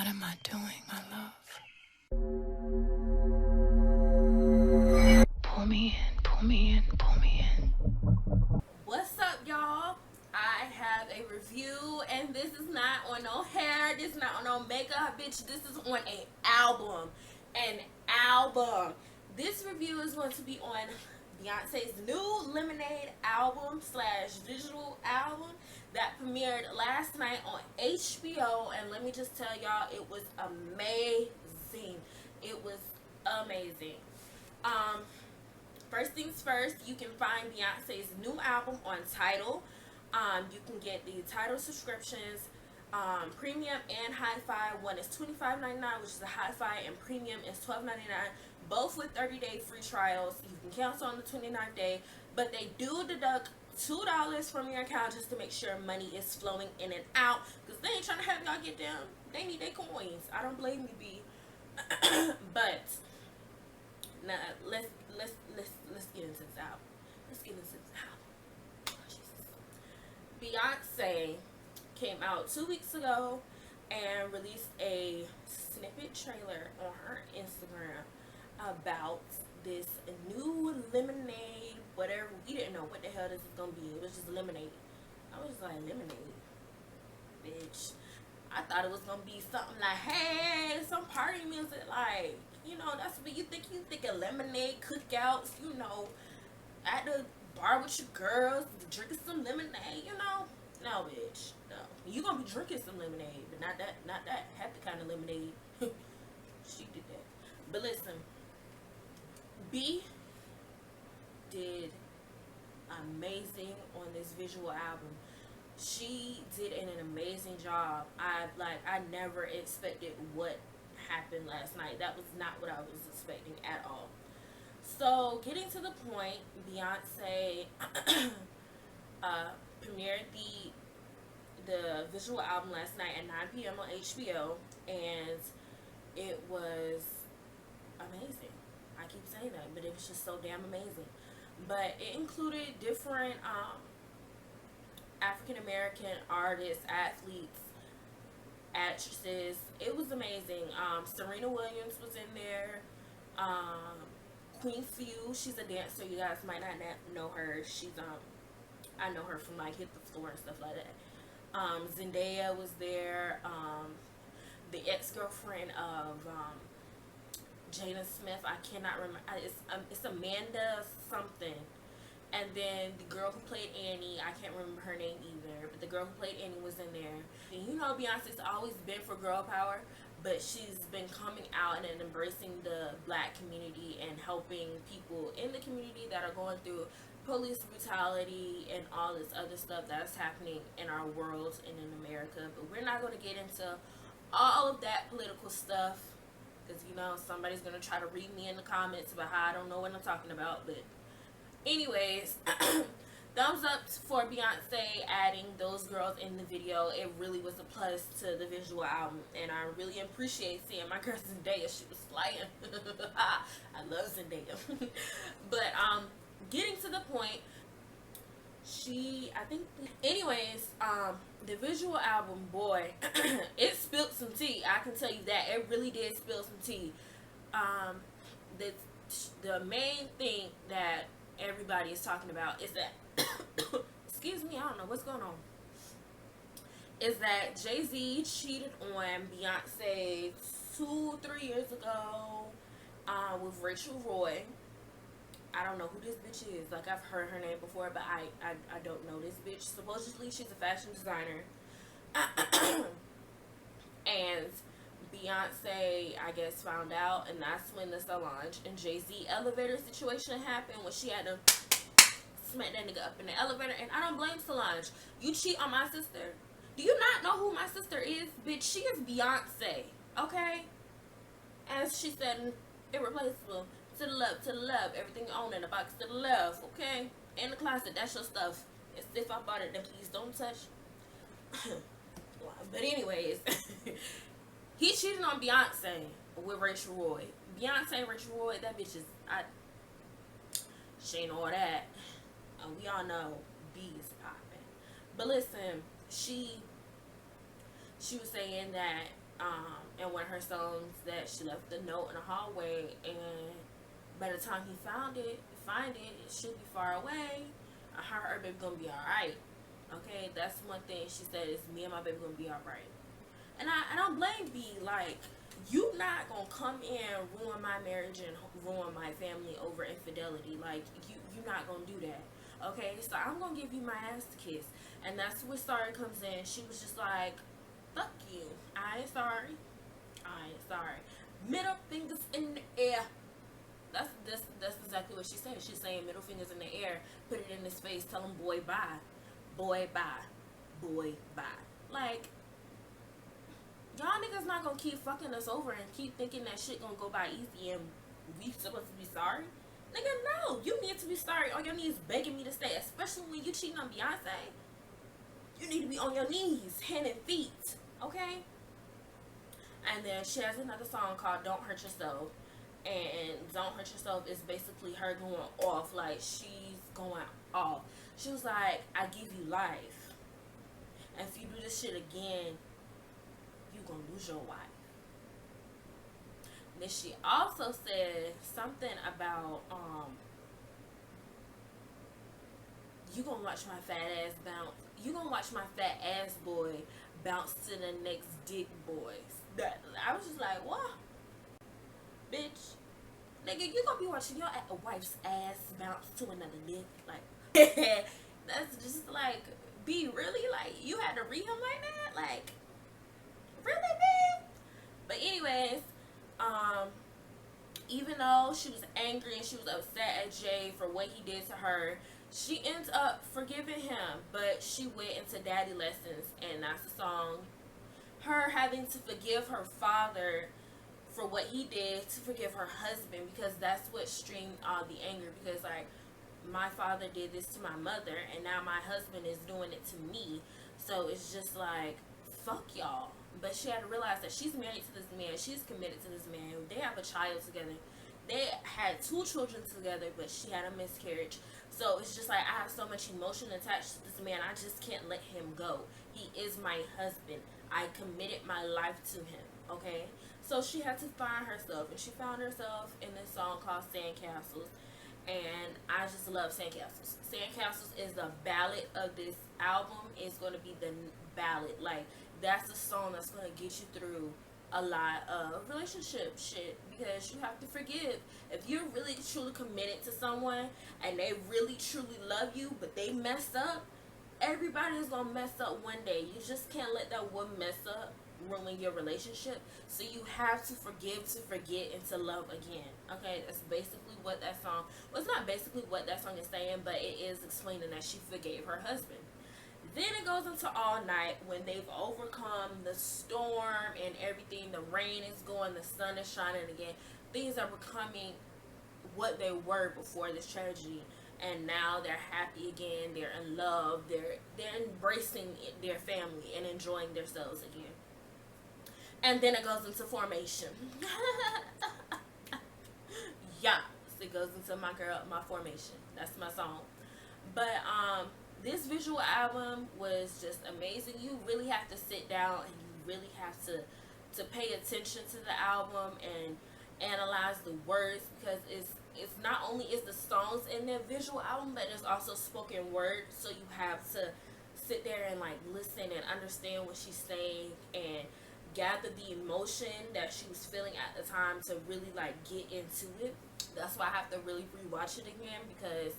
What am I doing, my love? Pull me in, pull me in, pull me in. What's up, y'all? I have a review, and this is not on no hair, this is not on no makeup, bitch. This is on an album. An album. This review is going to be on Beyonce's new Lemonade album / visual album that premiered last night on HBO. And let me just tell y'all, it was amazing. It was amazing. First things first, you can find Beyonce's new album on Tidal. You can get the Tidal subscriptions, premium and hi-fi. One is $25.99, which is a hi-fi, and premium is $12.99. Both with 30-day free trials. You can cancel on the 29th day, but they do deduct $2 from your account just to make sure money is flowing in and out, because they ain't trying to have y'all get down. They need their coins. I don't blame you, B. But now let's get into this album. Let's get into this album. Oh, Jesus. Beyonce came out 2 weeks ago and released a snippet trailer on her Instagram about this new lemonade, whatever. We didn't know what the hell this was gonna be. It was just lemonade. I was like, lemonade, bitch. I thought it was gonna be something like, hey, some party music, like, you know, that's what you think. You think of lemonade cookouts, you know, at the bar with your girls, drinking some lemonade, you know. No, bitch, no. You gonna be drinking some lemonade, but not that happy kind of lemonade. She did that. But listen, B did amazing on this visual album. She did an amazing job. I never expected what happened last night. That was not what I was expecting at all. So, getting to the point, Beyonce premiered the visual album last night at 9 p.m. on HBO, and it was amazing. I keep saying that, but it was just so damn amazing. But it included different African American artists, athletes, actresses. It was amazing. Serena Williams was in there. Queen Few, she's a dancer. You guys might not know her. She's I know her from like Hit the Floor and stuff like that. Zendaya was there. The ex-girlfriend of Jada Smith, I cannot remember. It's Amanda something. And then the girl who played Annie, I can't remember her name either, but the girl who played Annie was in there. And you know, Beyonce's always been for girl power, but she's been coming out and embracing the black community and helping people in the community that are going through police brutality and all this other stuff that's happening in our world and in America. But we're not going to get into all of that political stuff, because, you know, somebody's going to try to read me in the comments about how I don't know what I'm talking about. But anyways, thumbs up for Beyonce adding those girls in the video. It really was a plus to the visual album, and I really appreciate seeing my girl Zendaya. She was flying. I love Zendaya. But getting to the point, anyways, the visual album, boy, it spilled some tea. I can tell you that. It really did spill some tea. The main thing that everybody is talking about is that excuse me, I don't know what's going on, is that Jay-Z cheated on Beyonce 2-3 years ago with Rachel Roy. I don't know who this bitch is. Like, I've heard her name before, but I don't know this bitch. Supposedly she's a fashion designer. And Beyonce, I guess, found out, and that's when the Solange and Jay-Z elevator situation happened, when she had to smack that nigga up in the elevator. And I don't blame Solange. You cheat on my sister. Do you not know who my sister is? Bitch, she is Beyonce, okay? As she said, irreplaceable. To the left, everything you own in the box to the left, okay? In the closet, that's your stuff. It's if I bought it, then please don't touch. But anyways, he cheated on Beyonce with Rachel Roy. Beyonce, Rachel Roy, that bitch is, she ain't all that. We all know B is popping. But listen, she was saying that in one of her songs that she left a note in the hallway, and by the time he find it, it should be far away. Her baby gonna be alright. Okay, that's one thing she said is me and my baby gonna be alright. And I don't blame B. Like, you not gonna come in, ruin my marriage and ruin my family over infidelity. Like, you not gonna do that. Okay, so I'm gonna give you my ass to kiss. And that's where Sorry comes in. She was just like, fuck you. I ain't sorry. I ain't sorry. Middle fingers in the air. That's exactly what she said. She's saying middle fingers in the air, put it in his face, tell him boy bye. Boy bye. Boy bye. Like, y'all niggas not gonna keep fucking us over and keep thinking that shit gonna go by easy and we supposed to be sorry? Nigga, no. You need to be sorry on your knees begging me to stay, especially when you cheating on Beyonce. You need to be on your knees, hand and feet, okay? And then she has another song called Don't Hurt Yourself. And Don't Hurt Yourself is basically her going off. Like, she's going off. She was like, I give you life. And if you do this shit again, you gonna lose your wife. Then she also said something about, you gonna watch my fat ass bounce. You gonna watch my fat ass boy bounce to the next dick boys. That, I was just like, what? Bitch. Nigga, you gonna be watching your wife's ass bounce to another dick? Like, that's just like, B, really? Like, you had to read him like that? Like, really, B? But anyways, even though she was angry and she was upset at Jay for what he did to her, she ends up forgiving him. But she went into daddy lessons, and that's the song. Her having to forgive her father for what he did, to forgive her husband, because that's what streamed all the anger. Because, like, my father did this to my mother, and now my husband is doing it to me. So it's just like, fuck y'all. But she had to realize that she's married to this man. She's committed to this man. They have a child together. They had 2 children together, but she had a miscarriage. So it's just like, I have so much emotion attached to this man. I just can't let him go. He is my husband. I committed my life to him. Okay? So she had to find herself. And she found herself in this song called Sandcastles. And I just love Sandcastles. Sandcastles is the ballad of this album. It's going to be the ballad. Like, that's the song that's going to get you through a lot of relationship shit, because you have to forgive. If you're really truly committed to someone and they really truly love you, but they mess up, everybody is going to mess up one day. You just can't let that one mess up ruin your relationship. So you have to forgive, to forget, and to love again. Okay, that's basically what that song, well, it's not basically what that song is saying, but it is explaining that she forgave her husband. Then it goes into All Night, when they've overcome the storm and everything. The rain is going, the sun is shining again. Things are becoming what they were before this tragedy, and now they're happy again. They're in love. They're embracing their family and enjoying themselves again. And then it goes into Formation. Yeah, it goes into my Formation. That's my song. But this visual album was just amazing. You really have to sit down and you really have to pay attention to the album and analyze the words, because it's not only is the songs in the visual album, but there's also spoken word. So you have to sit there and like listen and understand what she's saying and gather the emotion that she was feeling at the time to really like get into it. That's why I have to really rewatch it again, because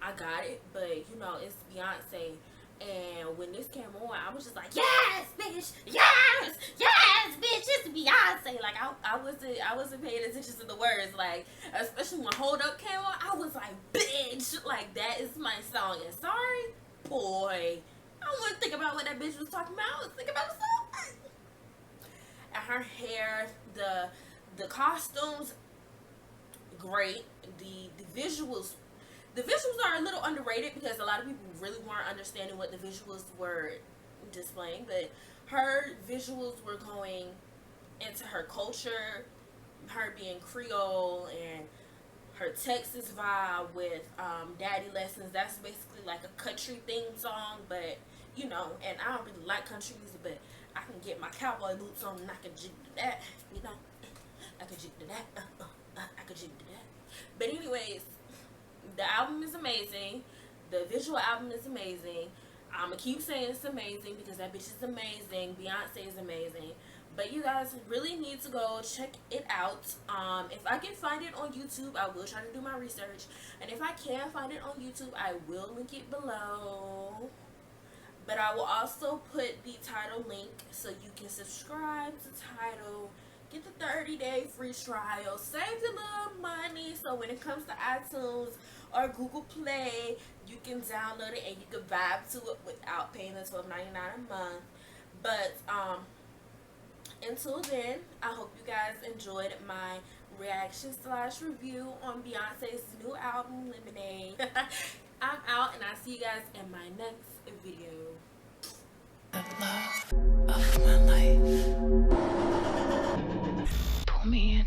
I got it, but you know, it's Beyonce, and when this came on, I was just like, yes, bitch, yes, yes, bitch, it's Beyonce. Like, I wasn't paying attention to the words, like, especially when Hold Up came on, I was like, bitch, like, that is my song. And Sorry, boy, I wasn't thinking about what that bitch was talking about. I was thinking about the song. And her hair, the costumes, great. The visuals. The visuals are a little underrated, because a lot of people really weren't understanding what the visuals were displaying. But her visuals were going into her culture, her being Creole, and her Texas vibe with Daddy Lessons. That's basically like a country theme song, but you know, and I don't really like country music, but I can get my cowboy boots on and I can jig to that, you know. I can jig to that. I can jig to that. But anyways, the album is amazing. The visual album is amazing. I'm gonna keep saying it's amazing because that bitch is amazing. Beyonce is amazing. But you guys really need to go check it out. If I can find it on YouTube, I will try to do my research. And if I can't find it on YouTube, I will link it below. But I will also put the Tidal link so you can subscribe to Tidal. Get the 30-day free trial. Save the little money so when it comes to iTunes or Google Play, you can download it and you can vibe to it without paying the $12.99 a month. But until then, I hope you guys enjoyed my reaction / review on Beyonce's new album, Lemonade. I'm out and I'll see you guys in my next video. The love of my life. Pull me in,